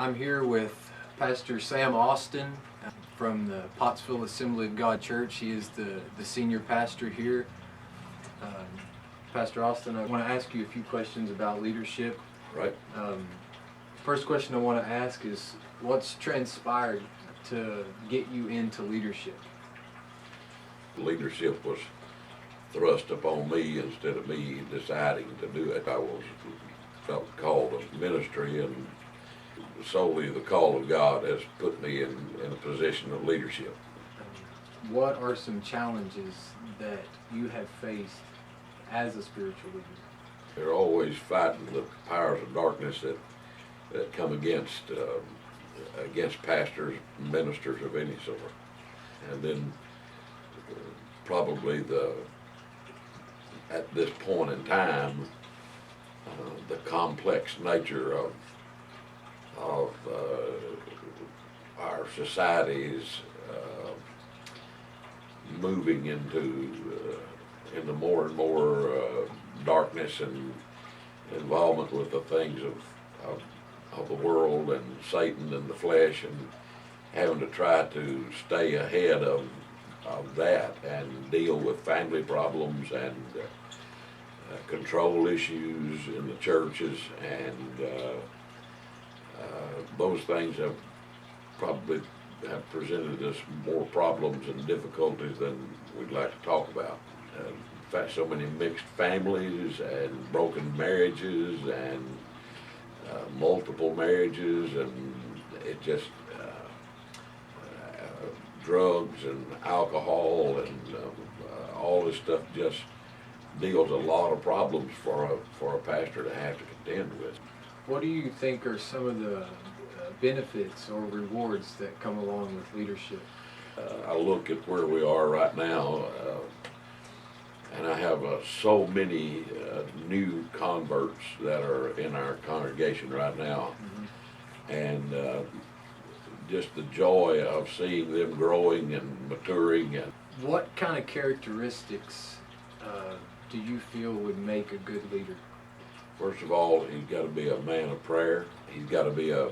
I'm here with Pastor Sam Austin from the Pottsville Assembly of God Church. He is the senior pastor here. Pastor Austin, I want to ask you a few questions about leadership. Right. First question I want to ask is, what's transpired to get you into leadership? Leadership was thrust upon me instead of me deciding to do it. I felt called to ministry, and solely the call of God has put me in a position of leadership. What are some challenges that you have faced as a spiritual leader? They're always fighting the powers of darkness that come against pastors and ministers of any sort. And then probably at this point in time, the complex nature of our society's moving into more and more darkness and involvement with the things of the world and Satan and the flesh, and having to try to stay ahead of that and deal with family problems and control issues in the churches, and those things have probably presented us more problems and difficulties than we'd like to talk about. In fact, so many mixed families and broken marriages and multiple marriages, and it just drugs and alcohol and all this stuff just deals a lot of problems for a pastor to have to contend with. What do you think are some of the benefits or rewards that come along with leadership? I look at where we are right now, and I have so many new converts that are in our congregation right now. Mm-hmm. And just the joy of seeing them growing and maturing. And what kind of characteristics do you feel would make a good leader? First of all, he's got to be a man of prayer. He's got to be a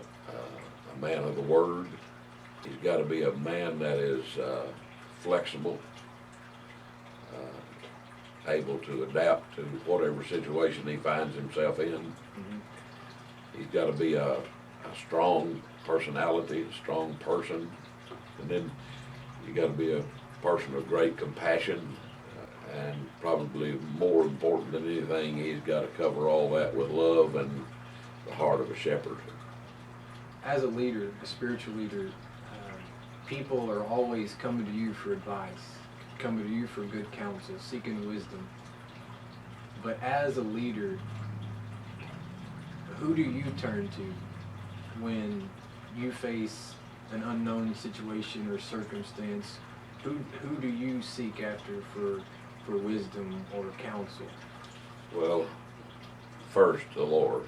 man of the Word. He's got to be a man that is flexible, able to adapt to whatever situation he finds himself in. Mm-hmm. He's got to be a strong personality, a strong person, and then you got to be a person of great compassion, and probably more important than anything, he's got to cover all that with love and the heart of a shepherd. As a leader, a spiritual leader, people are always coming to you for advice, coming to you for good counsel, seeking wisdom. But as a leader, who do you turn to when you face an unknown situation or circumstance? Who do you seek after for wisdom or counsel? Well, first the Lord,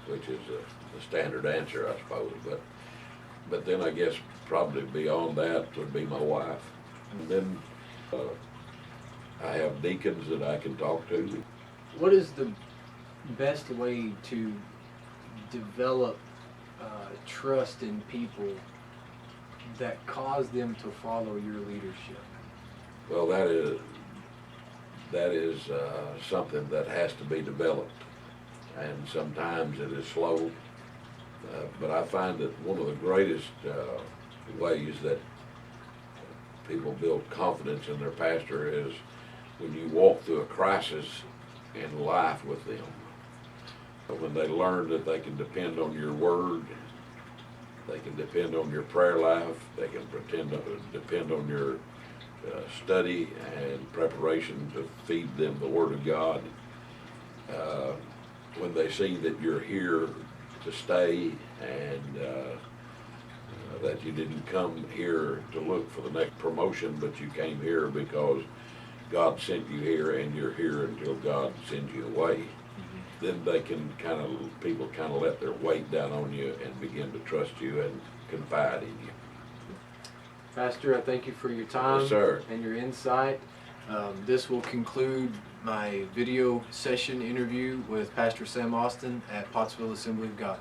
which is the standard answer, I suppose. But then I guess probably beyond that would be my wife. And then I have deacons that I can talk to. What is the best way to develop trust in people that cause them to follow your leadership? Well, that is something that has to be developed, and sometimes it is slow. But I find that one of the greatest ways that people build confidence in their pastor is when you walk through a crisis in life with them. When they learn that they can depend on your word, they can depend on your prayer life, they can depend on your study and preparation to feed them the Word of God. When they see that you're here to stay, and that you didn't come here to look for the next promotion, but you came here because God sent you here, and you're here until God sends you away. Mm-hmm. Then people kind of let their weight down on you and begin to trust you and confide in you. Pastor, I thank you for your time. Yes, sir. And your insight. This will conclude my video session interview with Pastor Sam Austin at Pottsville Assembly of God.